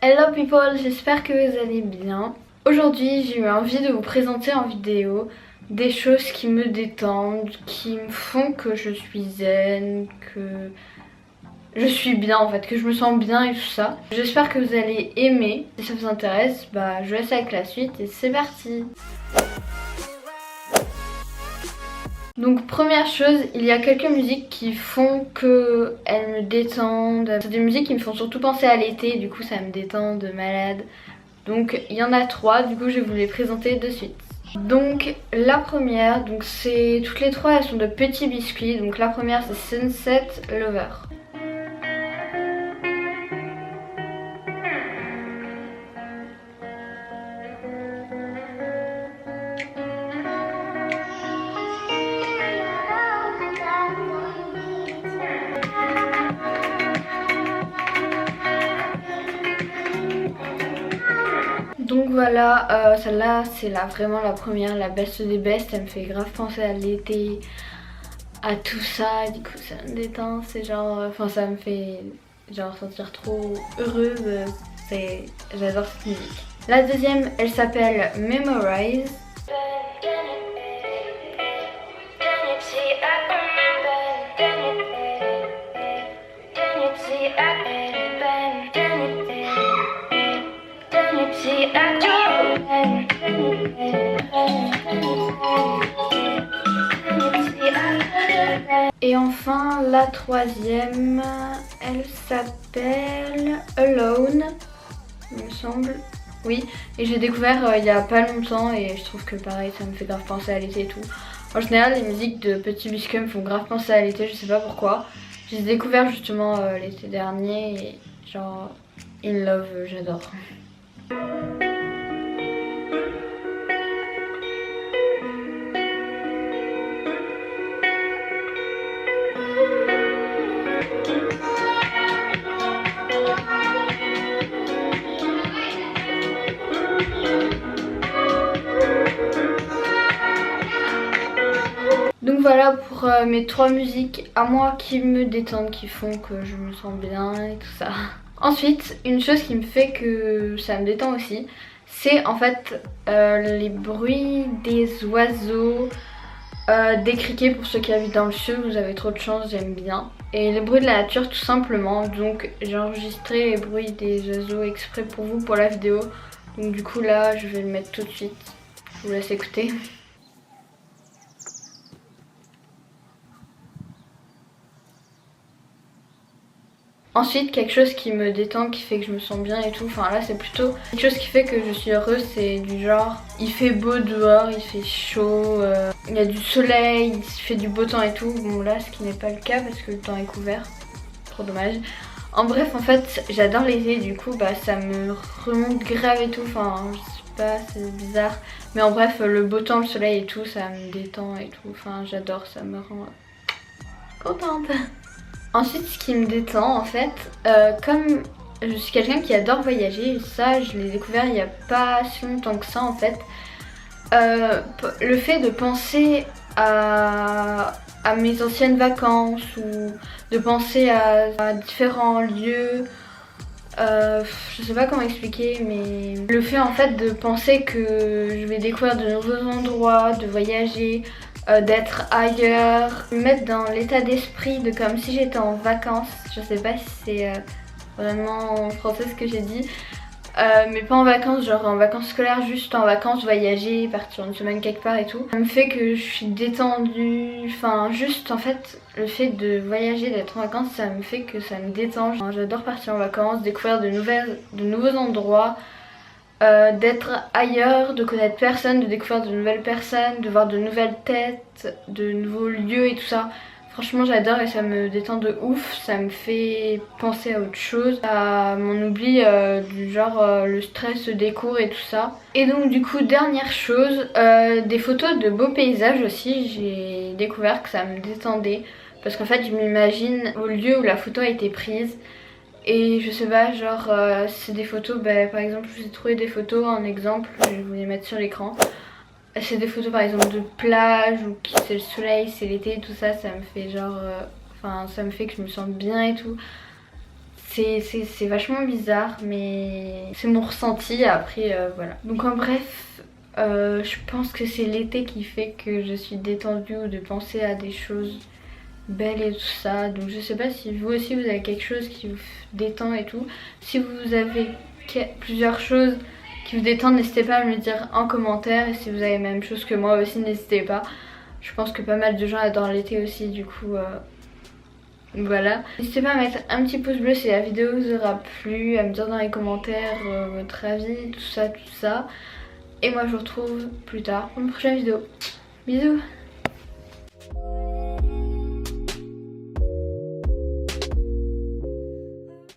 Hello people, j'espère que vous allez bien. Aujourd'hui j'ai eu envie de vous présenter en vidéo des choses qui me détendent, qui me font que je suis zen, que je suis bien en fait, que je me sens bien et tout ça. J'espère que vous allez aimer. Si ça vous intéresse, bah je laisse avec la suite et c'est parti. Donc première chose, il y a quelques musiques qui font que elles me détendent. C'est des musiques qui me font surtout penser à l'été, du coup ça me détend de malade. Donc il y en a 3, du coup je vais vous les présenter de suite. Donc la première, donc c'est toutes les 3 elles sont de petits biscuits. Donc la première c'est Sunset Lover. Donc voilà, celle-là c'est vraiment la première, la best des best. Elle me fait grave penser à l'été, à tout ça, du coup ça me détend, c'est genre, enfin ça me fait genre sentir trop heureuse, j'adore cette musique. La deuxième elle s'appelle Memorize. Et enfin la troisième, elle s'appelle Alone, il me semble. Oui, et j'ai découvert il y a pas longtemps et je trouve que pareil ça me fait grave penser à l'été et tout. En général les musiques de Petits Biscuits me font grave penser à l'été, je sais pas pourquoi. J'ai découvert justement l'été dernier et genre in love, j'adore. Donc voilà pour mes 3 musiques à moi qui me détendent, qui font que je me sens bien et tout ça. Ensuite, une chose qui me fait que ça me détend aussi, c'est en fait les bruits des oiseaux, des criquets pour ceux qui habitent dans le sud, vous avez trop de chance, j'aime bien. Et les bruits de la nature tout simplement, donc j'ai enregistré les bruits des oiseaux exprès pour vous pour la vidéo. Donc du coup là je vais le mettre tout de suite, je vous laisse écouter. Ensuite, quelque chose qui me détend, qui fait que je me sens bien et tout, enfin là c'est plutôt quelque chose qui fait que je suis heureuse, c'est du genre il fait beau dehors, il fait chaud, il y a du soleil, il fait du beau temps et tout. Bon là ce qui n'est pas le cas parce que le temps est couvert, trop dommage. En bref en fait j'adore l'été, du coup bah ça me remonte grave et tout, enfin je sais pas, c'est bizarre. Mais en bref le beau temps, le soleil et tout, ça me détend et tout, enfin j'adore, ça me rend contente. Ensuite, ce qui me détend en fait, comme je suis quelqu'un qui adore voyager, et ça je l'ai découvert il n'y a pas si longtemps que ça en fait, le fait de penser à mes anciennes vacances ou de penser à différents lieux, je sais pas comment expliquer, mais le fait en fait de penser que je vais découvrir de nouveaux endroits, de voyager, d'être ailleurs, me mettre dans l'état d'esprit de comme si j'étais en vacances. Je sais pas si c'est vraiment en français ce que j'ai dit, mais pas en vacances, genre en vacances scolaires, juste en vacances, voyager, partir une semaine quelque part et tout. Ça me fait que je suis détendue, enfin juste en fait le fait de voyager, d'être en vacances, ça me fait que ça me détend. J'adore partir en vacances, découvrir de nouveaux endroits, d'être ailleurs, de connaître personne, de découvrir de nouvelles personnes, de voir de nouvelles têtes, de nouveaux lieux et tout ça. Franchement j'adore et ça me détend de ouf, ça me fait penser à autre chose, à mon oubli du genre le stress des cours et tout ça. Et donc du coup dernière chose, des photos de beaux paysages aussi, j'ai découvert que ça me détendait. Parce qu'en fait je m'imagine au lieu où la photo a été prise. Et je sais pas, genre c'est des photos, bah, par exemple je vous ai trouvé des photos en exemple, je vais vous les mettre sur l'écran. C'est des photos par exemple de plage ou qui c'est le soleil, c'est l'été, tout ça, ça me fait genre, enfin ça me fait que je me sens bien et tout. C'est vachement bizarre, mais c'est mon ressenti. Après, voilà. Donc en bref, je pense que c'est l'été qui fait que je suis détendue ou de penser à des choses belles et tout ça. Donc je sais pas si vous aussi vous avez quelque chose qui vous détend et tout. Si vous avez plusieurs choses qui vous détendent, n'hésitez pas à me le dire en commentaire. Et si vous avez la même chose que moi aussi, n'hésitez pas. Je pense que pas mal de gens adorent l'été aussi, du coup voilà. N'hésitez pas à mettre un petit pouce bleu si la vidéo vous aura plu, à me dire dans les commentaires votre avis, tout ça, tout ça. Et moi je vous retrouve plus tard pour une prochaine vidéo. Bisous.